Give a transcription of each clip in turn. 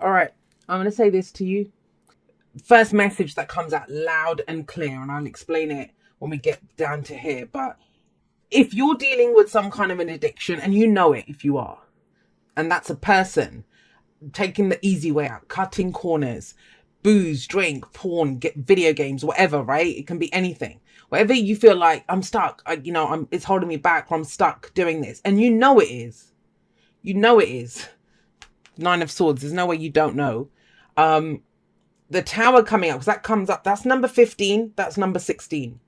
All right, I'm going to say this to you. First message that comes out loud and clear, and I'll explain it when we get down to here. But if you're dealing with some kind of an addiction, and you know it if you are, and that's a person taking the easy way out, cutting corners, booze, drink, porn, get video games, whatever, right? It can be anything. Whatever you feel like, I'm stuck, it's holding me back, or I'm stuck doing this. And you know it is. You know it is. Nine of Swords. There's no way you don't know. The Tower coming up, because that comes up, that's number 15, that's number 16.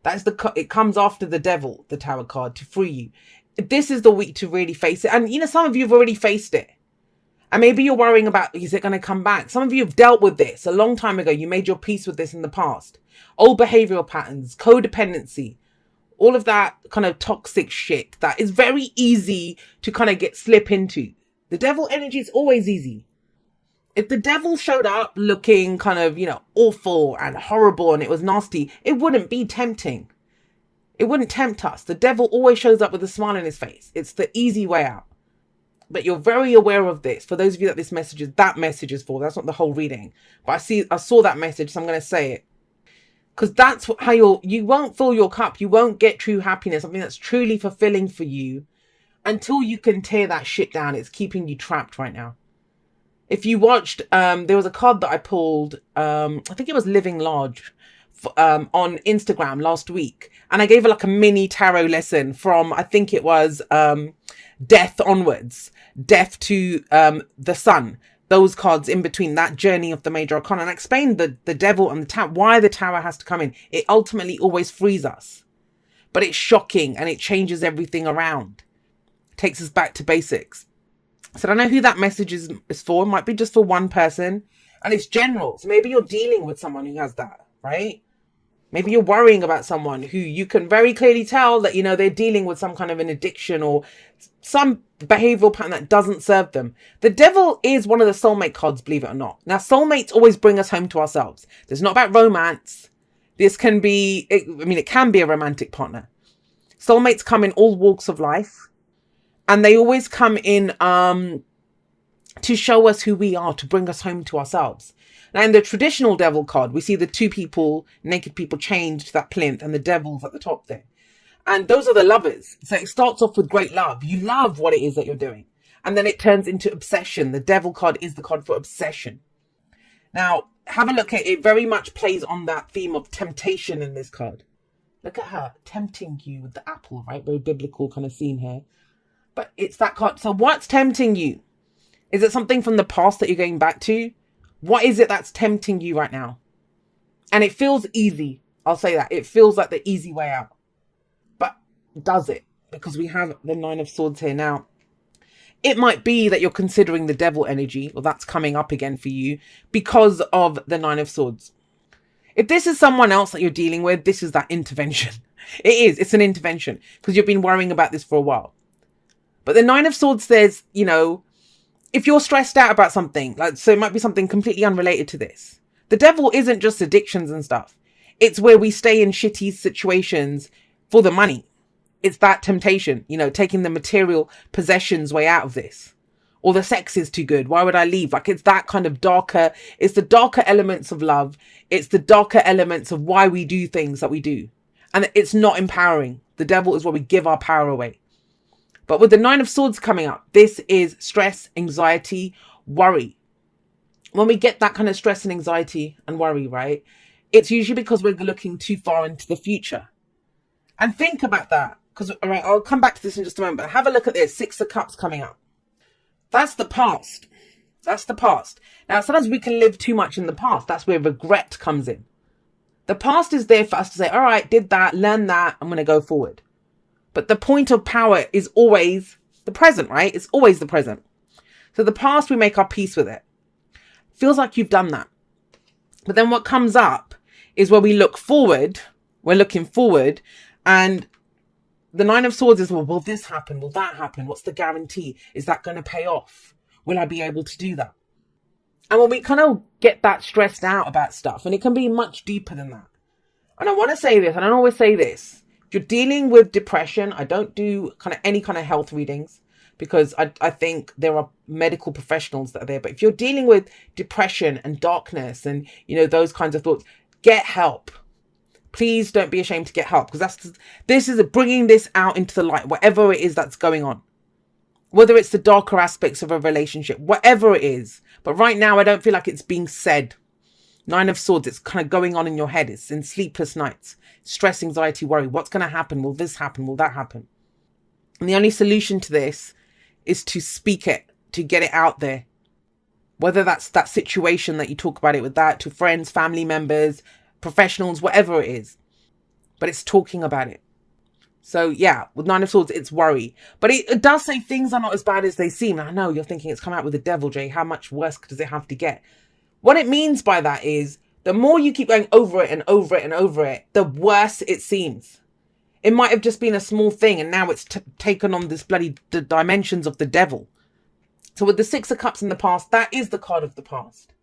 That is it comes after the Devil, the Tower card, to free you. This is the week to really face it. And some of you have already faced it. And maybe you're worrying about, is it going to come back? Some of you have dealt with this a long time ago. You made your peace with this in the past. Old behavioral patterns, codependency, all of that kind of toxic shit that is very easy to kind of slip into. The Devil energy is always easy. If the Devil showed up looking kind of, awful and horrible and it was nasty, it wouldn't be tempting. It wouldn't tempt us. The Devil always shows up with a smile on his face. It's the easy way out. But you're very aware of this. For those of you that that message is for. That's not the whole reading. But I saw that message, so I'm going to say it. Because that's how you won't fill your cup. You won't get true happiness, something that's truly fulfilling for you, until you can tear that shit down. It's keeping you trapped right now. If you watched, there was a card that I pulled, I think it was Living Large, on Instagram last week. And I gave her like a mini tarot lesson from, I think it was death onwards, death to the sun. Those cards in between, that journey of the major arcana. And I explained the Devil and the Tower, why the Tower has to come in. It ultimately always frees us. But it's shocking and it changes everything around. Takes us back to basics. So I don't know who that message is for. It might be just for one person. And it's general. So maybe you're dealing with someone who has that, right? Maybe you're worrying about someone who you can very clearly tell that, they're dealing with some kind of an addiction or some behavioral pattern that doesn't serve them. The Devil is one of the soulmate cards, believe it or not. Now, soulmates always bring us home to ourselves. It's not about romance. This can be, it can be a romantic partner. Soulmates come in all walks of life. And they always come in to show us who we are, to bring us home to ourselves. Now, in the traditional Devil card, we see the two people, naked people, chained to that plinth, and the Devil's at the top there. And those are the lovers. So it starts off with great love. You love what it is that you're doing. And then it turns into obsession. The Devil card is the card for obsession. Now, have a look at it. It very much plays on that theme of temptation in this card. Look at her tempting you with the apple, right? Very biblical kind of scene here. But it's that card. So what's tempting you? Is it something from the past that you're going back to? What is it that's tempting you right now? And it feels easy. I'll say that. It feels like the easy way out. But does it? Because we have the Nine of Swords here now. It might be that you're considering the Devil energy, or that's coming up again for you because of the Nine of Swords. If this is someone else that you're dealing with, this is that intervention. It is. It's an intervention because you've been worrying about this for a while. But the Nine of Swords says, if you're stressed out about something, so it might be something completely unrelated to this. The Devil isn't just addictions and stuff. It's where we stay in shitty situations for the money. It's that temptation, taking the material possessions way out of this. Or the sex is too good. Why would I leave? It's that kind of darker, it's the darker elements of love. It's the darker elements of why we do things that we do. And it's not empowering. The Devil is where we give our power away. But with the Nine of Swords coming up, this is stress, anxiety, worry. When we get that kind of stress and anxiety and worry, right, it's usually because we're looking too far into the future. And think about that. Because, all right, I'll come back to this in just a moment. But have a look at this. Six of Cups coming up. That's the past. That's the past. Now, sometimes we can live too much in the past. That's where regret comes in. The past is there for us to say, all right, did that, learn that, I'm going to go forward. But the point of power is always the present, right? It's always the present. So the past, we make our peace with it. Feels like you've done that. But then what comes up is where we look forward. We're looking forward. And the Nine of Swords is, well, will this happen? Will that happen? What's the guarantee? Is that going to pay off? Will I be able to do that? And when we kind of get that stressed out about stuff, and it can be much deeper than that. And I want to say this, and I always say this. If you're dealing with depression, I don't do any kind of health readings. because I think there are medical professionals that are there. But if you're dealing with depression and darkness and, those kinds of thoughts, get help. Please don't be ashamed to get help, because this is bringing this out into the light, whatever it is that's going on. Whether it's the darker aspects of a relationship, whatever it is. But right now, I don't feel like it's being said. 9 of Swords, it's kind of going on in your head. It's in sleepless nights, stress, anxiety, worry. What's going to happen? Will this happen? Will that happen? And the only solution to this is to speak it, to get it out there. Whether that's that situation that you talk about it with that, to friends, family members, professionals, whatever it is. But it's talking about it. So yeah, with 9 of Swords, it's worry. But it does say things are not as bad as they seem. I know you're thinking it's come out with the devil, Jay. How much worse does it have to get? What it means by that is the more you keep going over it and over it and over it, the worse it seems. It might have just been a small thing, and now it's taken on this bloody dimensions of the devil. So with the 6 of Cups in the past, that is the card of the past.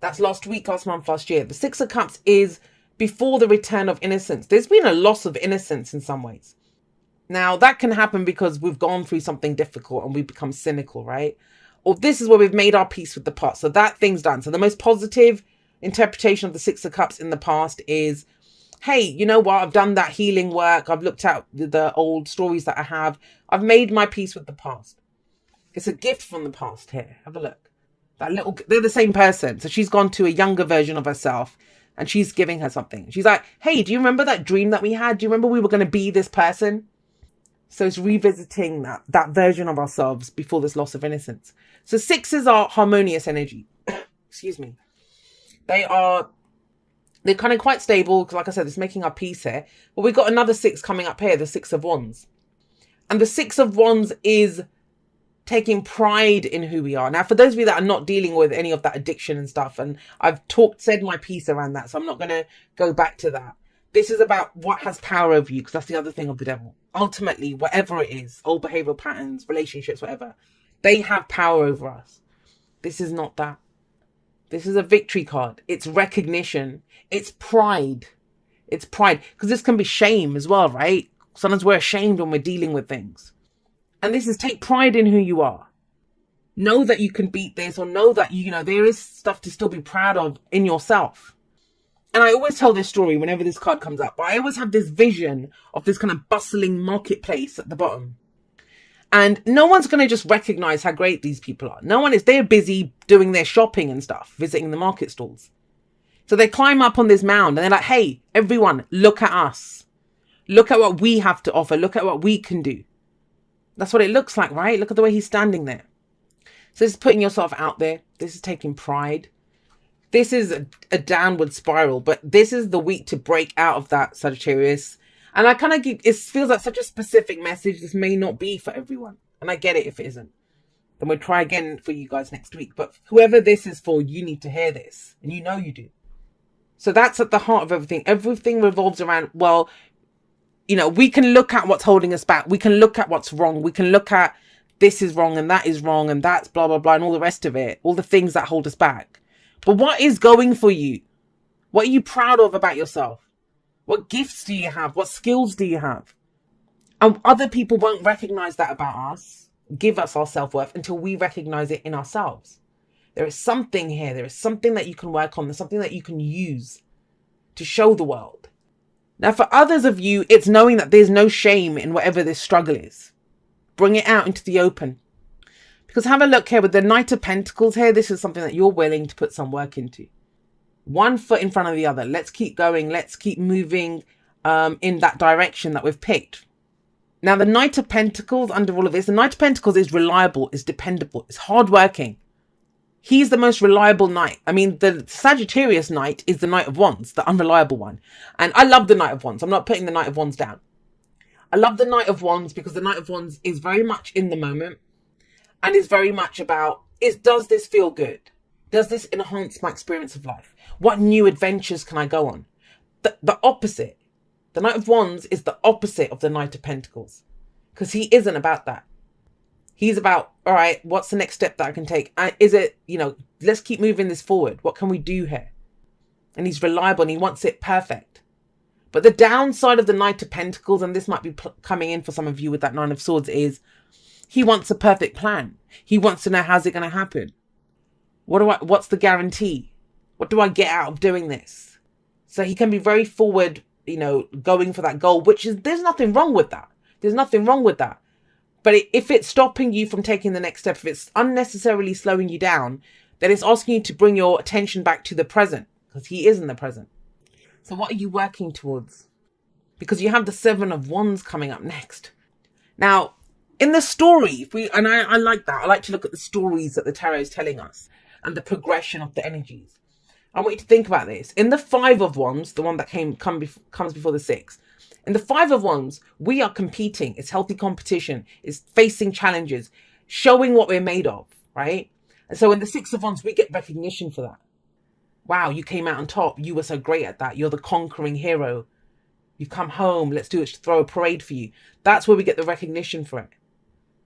That's last week, last month, last year. The 6 of Cups is before the return of innocence. There's been a loss of innocence in some ways. Now, that can happen because we've gone through something difficult and we become cynical, right? Or this is where we've made our peace with the past. So that thing's done. So the most positive interpretation of the 6 of Cups in the past is, hey, you know what? I've done that healing work. I've looked at the old stories that I have. I've made my peace with the past. It's a gift from the past here. Have a look. They're the same person. So she's gone to a younger version of herself and she's giving her something. She's like, hey, do you remember that dream that we had? Do you remember we were going to be this person? So it's revisiting that version of ourselves before this loss of innocence. So 6s are harmonious energy. Excuse me. They're kind of quite stable, because like I said, it's making our peace here. But we've got another 6 coming up here, the 6 of Wands. And the 6 of Wands is taking pride in who we are. Now, for those of you that are not dealing with any of that addiction and stuff, and I've said my piece around that, so I'm not going to go back to that. This is about what has power over you, because that's the other thing of the devil. Ultimately, whatever it is, old behavioral patterns, relationships, whatever, they have power over us. This is not that. This is a victory card. It's recognition. It's pride. It's pride. Because this can be shame as well, right? Sometimes we're ashamed when we're dealing with things. And this is take pride in who you are. Know that you can beat this, or know that, there is stuff to still be proud of in yourself. And I always tell this story whenever this card comes up, but I always have this vision of this kind of bustling marketplace at the bottom. And no one's going to just recognize how great these people are. They're busy doing their shopping and stuff, visiting the market stalls. So they climb up on this mound and they're like, hey, everyone, look at us. Look at what we have to offer. Look at what we can do. That's what it looks like, right? Look at the way he's standing there. So this is putting yourself out there. This is taking pride. This is a downward spiral, but this is the week to break out of that, Sagittarius. And I kind of it feels like such a specific message. This may not be for everyone. And I get it if it isn't. Then we'll try again for you guys next week. But whoever this is for, you need to hear this. And you know you do. So that's at the heart of everything. Everything revolves around, well, we can look at what's holding us back. We can look at what's wrong. We can look at this is wrong and that is wrong and that's blah, blah, blah and all the rest of it. All the things that hold us back. But what is going for you? What are you proud of about yourself? What gifts do you have? What skills do you have? And other people won't recognize that about us, give us our self-worth until we recognize it in ourselves. There is something here. There is something that you can work on. There's something that you can use to show the world. Now, for others of you, it's knowing that there's no shame in whatever this struggle is. Bring it out into the open. Because have a look here with the Knight of Pentacles here. This is something that you're willing to put some work into. One foot in front of the other. Let's keep going. Let's keep moving in that direction that we've picked. Now, the Knight of Pentacles under all of this, the Knight of Pentacles is reliable, is dependable, is hardworking. He's the most reliable knight. I mean, the Sagittarius knight is the Knight of Wands, the unreliable one. And I love the Knight of Wands. I'm not putting the Knight of Wands down. I love the Knight of Wands because the Knight of Wands is very much in the moment. And is very much about, does this feel good? Does this enhance my experience of life? What new adventures can I go on? The opposite. The Knight of Wands is the opposite of the Knight of Pentacles. Because he isn't about that. He's about, all right, what's the next step that I can take? Is it, let's keep moving this forward. What can we do here? And he's reliable and he wants it perfect. But the downside of the Knight of Pentacles, and this might be coming in for some of you with that 9 of Swords, is He wants a perfect plan. He wants to know, how's it going to happen? What's the guarantee? What do I get out of doing this? So he can be very forward, going for that goal, there's nothing wrong with that. There's nothing wrong with that. But if it's stopping you from taking the next step, if it's unnecessarily slowing you down, then it's asking you to bring your attention back to the present, because he is in the present. So what are you working towards? Because you have the 7 of Wands coming up next. Now, in the story, I like that. I like to look at the stories that the tarot is telling us and the progression of the energies. I want you to think about this. In the 5 of Wands, the one that comes before the 6, in the 5 of Wands, we are competing. It's healthy competition. It's facing challenges, showing what we're made of, right? And so in the 6 of Wands, we get recognition for that. Wow, you came out on top. You were so great at that. You're the conquering hero. You've come home. Let's throw a parade for you. That's where we get the recognition for it.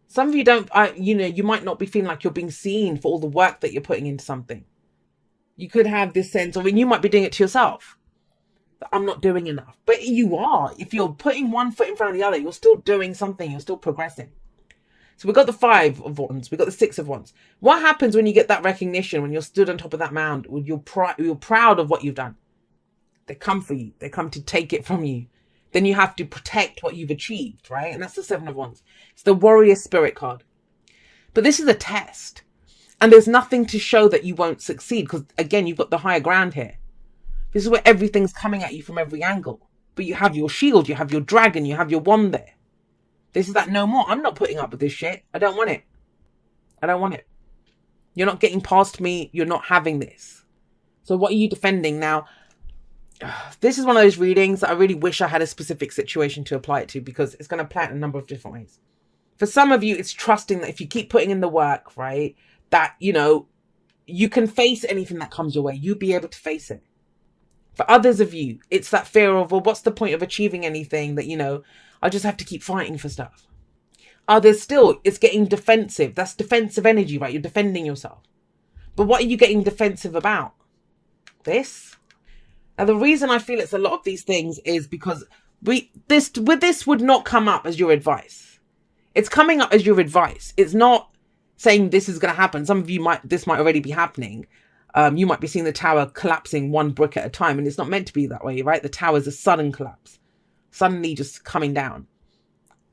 Some of you don't, you might not be feeling like you're being seen for all the work that you're putting into something. You could have this sense of, and you might be doing it to yourself, that I'm not doing enough. But you are. If you're putting one foot in front of the other, you're still doing something. You're still progressing. So we've got the 5 of Wands. We've got the 6 of Wands. What happens when you get that recognition, when you're stood on top of that mound, when you're proud of what you've done? They come for you. They come to take it from you. Then you have to protect what you've achieved, right? And that's the 7 of Wands. It's the warrior spirit card. But this is a test. And there's nothing to show that you won't succeed, because, again, you've got the higher ground here. This is where everything's coming at you from every angle. But you have your shield, you have your dragon, you have your wand there. This is that no more. I'm not putting up with this shit. I don't want it. I don't want it. You're not getting past me. You're not having this. So what are you defending now? This is one of those readings that I really wish I had a specific situation to apply it to, because it's going to play it in a number of different ways. For some of you, it's trusting that if you keep putting in the work, right, that, you can face anything that comes your way. You'll be able to face it. For others of you, it's that fear of, well, what's the point of achieving anything that, I just have to keep fighting for stuff. Others still, it's getting defensive. That's defensive energy, right? You're defending yourself. But what are you getting defensive about? This? Now, the reason I feel it's a lot of these things is because this would not come up as your advice. It's coming up as your advice. It's not saying this is going to happen. Some of you this might already be happening. You might be seeing the tower collapsing one brick at a time, and it's not meant to be that way, right? The tower is a sudden collapse, suddenly just coming down.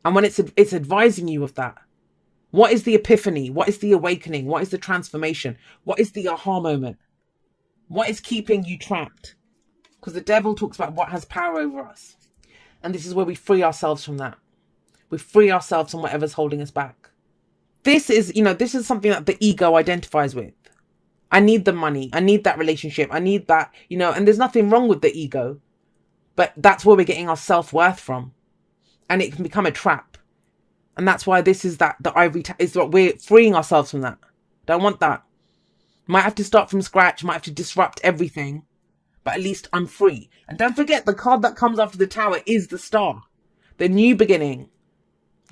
And when it's advising you of that, what is the epiphany? What is the awakening? What is the transformation? What is the aha moment? What is keeping you trapped? Because the devil talks about what has power over us. And this is where we free ourselves from that. We free ourselves from whatever's holding us back. This is something that the ego identifies with. I need the money. I need that relationship. I need that, and there's nothing wrong with the ego. But that's where we're getting our self-worth from. And it can become a trap. And that's why this is the ivory is what we're freeing ourselves from that. Don't want that. Might have to start from scratch. Might have to disrupt everything. But at least I'm free. And don't forget, the card that comes after the tower is the star. The new beginning.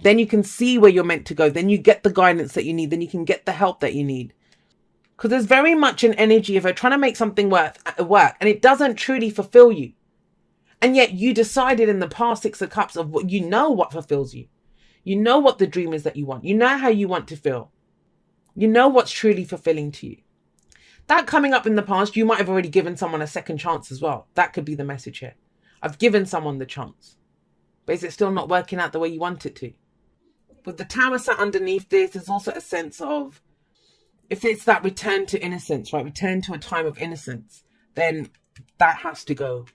Then you can see where you're meant to go. Then you get the guidance that you need. Then you can get the help that you need. Because there's very much an energy of trying to make something work. And it doesn't truly fulfill you. And yet you decided in the past 6 of Cups of what what fulfills you. You know what the dream is that you want. You know how you want to feel. You know what's truly fulfilling to you. That coming up in the past, you might have already given someone a second chance as well. That could be the message here. I've given someone the chance. But is it still not working out the way you want it to? With the tower sat underneath this, there's also a sense of, if it's that return to innocence, right? Return to a time of innocence, then that has to go.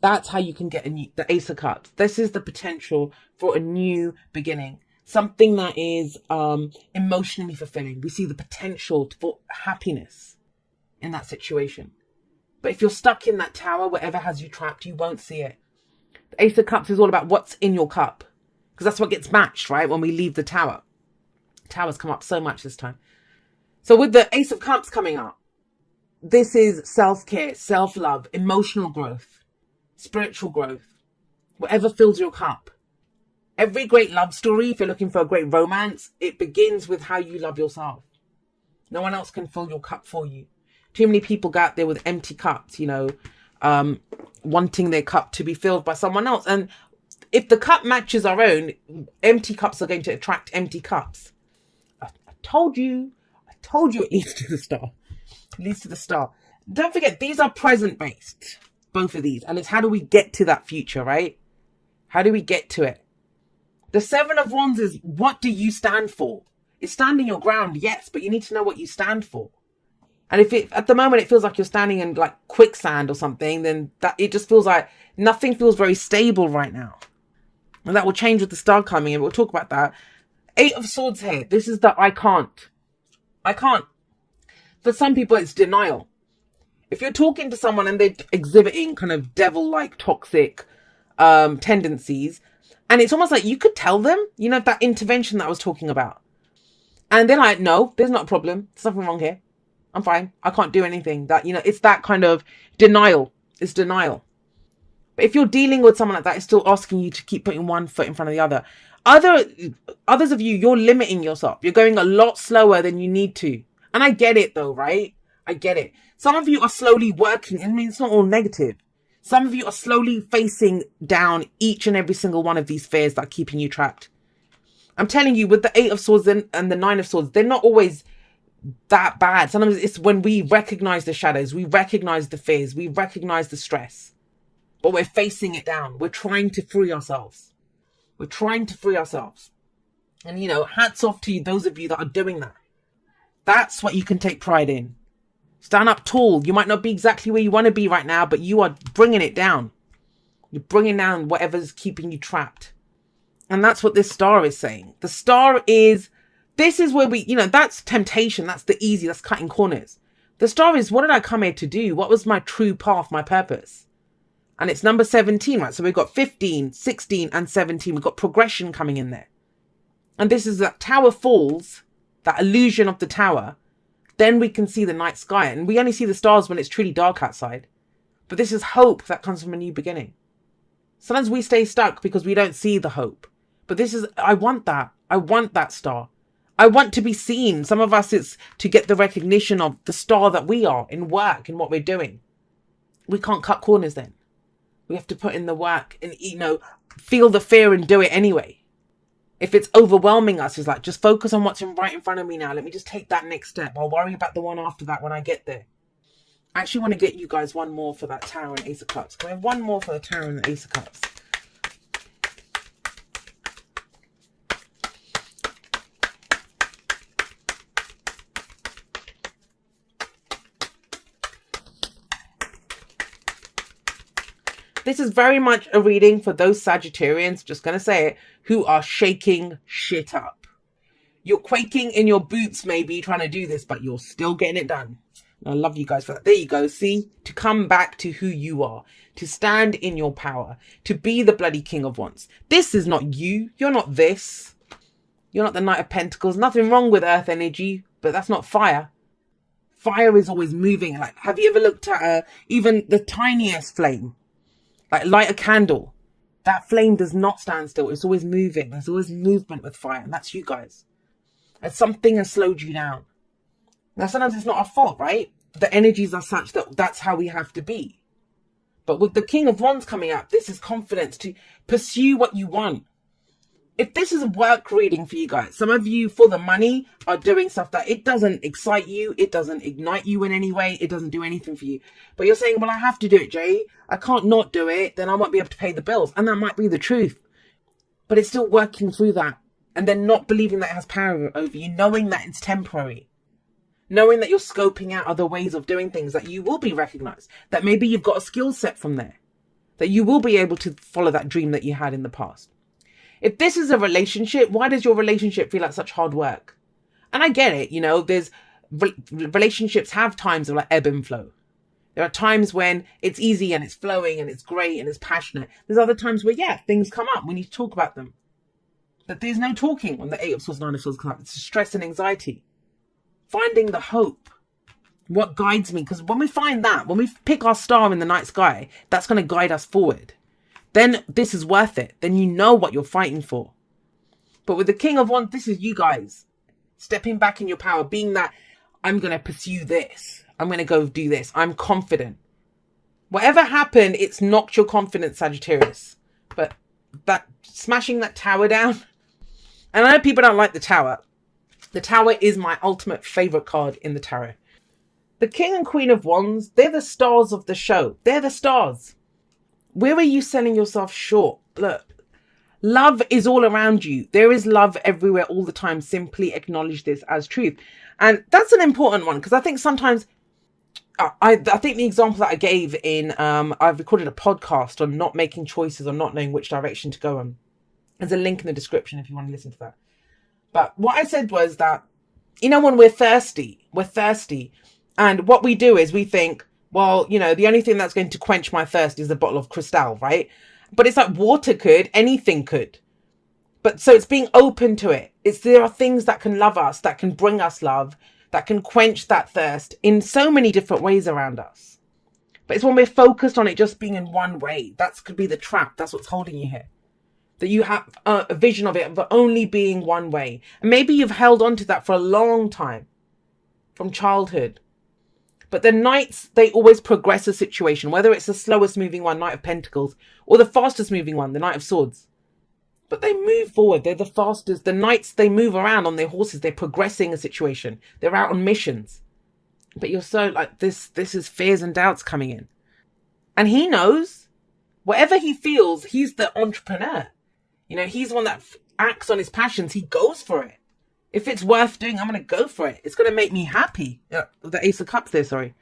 That's how you can get the Ace of Cups. This is the potential for a new beginning. Something that is emotionally fulfilling. We see the potential for happiness in that situation. But if you're stuck in that tower, whatever has you trapped, you won't see it. The Ace of Cups is all about what's in your cup. Because that's what gets matched, right? When we leave the tower. Towers come up so much this time. So with the Ace of Cups coming up, this is self-care, self-love, emotional growth, spiritual growth, whatever fills your cup. Every great love story, if you're looking for a great romance, it begins with how you love yourself. No one else can fill your cup for you. Too many people go out there with empty cups, wanting their cup to be filled by someone else. And if the cup matches our own, empty cups are going to attract empty cups. I told you it leads to the star. It leads to the star. Don't forget, these are present based, both of these. And it's how do we get to that future, right? How do we get to it? The Seven of Wands is, what do you stand for? It's standing your ground, yes, but you need to know what you stand for. And if it, at the moment it feels like you're standing in like quicksand or something, then that it just feels like nothing feels very stable right now. And that will change with the star coming in. We'll talk about that. Eight of Swords here. This is the I can't. I can't. For some people, it's denial. If you're talking to someone and they're exhibiting kind of devil-like toxic tendencies, and it's almost like you could tell them, you know, that intervention that I was talking about. And they're like, no, there's not a problem. There's nothing wrong here. I'm fine. I can't do anything. That, you know, it's that kind of denial. It's denial. But if you're dealing with someone like that, it's still asking you to keep putting one foot in front of the other. Others of you, you're limiting yourself. You're going a lot slower than you need to. And I get it though, right? I get it. Some of you are slowly working. I mean, it's not all negative. Some of you are slowly facing down each and every single one of these fears that are keeping you trapped. I'm telling you, with the Eight of Swords and the Nine of Swords, they're not always that bad. Sometimes it's when we recognize the shadows, we recognize the fears, we recognize the stress, but we're facing it down. We're trying to free ourselves. We're trying to free ourselves. And, you know, hats off to you, those of you that are doing that. That's what you can take pride in. Stand up tall. You might not be exactly where you want to be right now, but you are bringing it down. You're bringing down whatever's keeping you trapped. And that's what this star is saying. The star is, this is where we, you know, that's temptation. That's the easy, that's cutting corners. The star is, what did I come here to do? What was my true path, my purpose? And it's number 17, right? So we've got 15, 16, and 17. We've got progression coming in there. And this is that tower falls, that illusion of the tower. Then we can see the night sky. And we only see the stars when it's truly dark outside. But this is hope that comes from a new beginning. Sometimes we stay stuck because we don't see the hope. But this is, I want that. I want that star. I want to be seen. Some of us, it's to get the recognition of the star that we are in work and what we're doing. We can't cut corners then. We have to put in the work and, you know, feel the fear and do it anyway. If it's overwhelming us, it's like, just focus on what's right in front of me now. Let me just take that next step. I'll worry about the one after that when I get there. I actually want to get you guys one more for that Tower and Ace of Cups. Can we have one more for the Tower and the Ace of Cups? This is very much a reading for those Sagittarians, just going to say it, who are shaking shit up. You're quaking in your boots maybe trying to do this, but you're still getting it done. And I love you guys for that. There you go. See, to come back to who you are, to stand in your power, to be the bloody King of Wands. This is not you. You're not this. You're not the Knight of Pentacles. Nothing wrong with earth energy, but that's not fire. Fire is always moving. Like, have you ever looked at even the tiniest flame? Like, light a candle. That flame does not stand still. It's always moving. There's always movement with fire. And that's you guys. And something has slowed you down. Now, sometimes it's not our fault, right? The energies are such that that's how we have to be. But with the King of Wands coming up, this is confidence to pursue what you want. If this is a work reading for you guys, some of you for the money are doing stuff that it doesn't excite you. It doesn't ignite you in any way. It doesn't do anything for you. But you're saying, well, I have to do it, Jay. I can't not do it. Then I won't be able to pay the bills. And that might be the truth. But it's still working through that. And then not believing that it has power over you. Knowing that it's temporary. Knowing that you're scoping out other ways of doing things. That you will be recognized. That maybe you've got a skill set from there. That you will be able to follow that dream that you had in the past. If this is a relationship, why does your relationship feel like such hard work? And I get it, you know, there's relationships have times of like ebb and flow. There are times when it's easy and it's flowing and it's great and it's passionate. There's other times where, yeah, things come up. We need to talk about them. But there's no talking when the Eight of Swords, Nine of Swords come up. It's stress and anxiety. Finding the hope. What guides me? Because when we find that, when we pick our star in the night sky, that's going to guide us forward. Then this is worth it. Then you know what you're fighting for. But with the King of Wands, this is you guys. Stepping back in your power. Being that, I'm going to pursue this. I'm going to go do this. I'm confident. Whatever happened, it's knocked your confidence, Sagittarius. But smashing that tower down. And I know people don't like the tower. The tower is my ultimate favorite card in the tarot. The King and Queen of Wands, they're the stars of the show. They're the stars. Where are you selling yourself short? Look, love is all around you. There is love everywhere all the time. Simply acknowledge this as truth. And that's an important one, because I think sometimes, I think the example that I gave in, I've recorded a podcast on not making choices or not knowing which direction to go on. There's a link in the description if you want to listen to that. But what I said was that, you know, when we're thirsty. And what we do is we think, well, you know, the only thing that's going to quench my thirst is a bottle of Cristal, right? But it's like water could, anything could. But so it's being open to it. There are things that can love us, that can bring us love, that can quench that thirst in so many different ways around us. But it's when we're focused on it just being in one way. That could be the trap. That's what's holding you here. That you have a vision of it of only being one way. And maybe you've held on to that for a long time, from childhood. But the knights, they always progress a situation, whether it's the slowest moving one, Knight of Pentacles, or the fastest moving one, the Knight of Swords. But they move forward. They're the fastest. The knights, they move around on their horses. They're progressing a situation. They're out on missions. But you're so like, this is fears and doubts coming in. And he knows, whatever he feels, he's the entrepreneur. You know, he's the one that acts on his passions. He goes for it. If it's worth doing, I'm going to go for it. It's going to make me happy. The Ace of Cups there, sorry.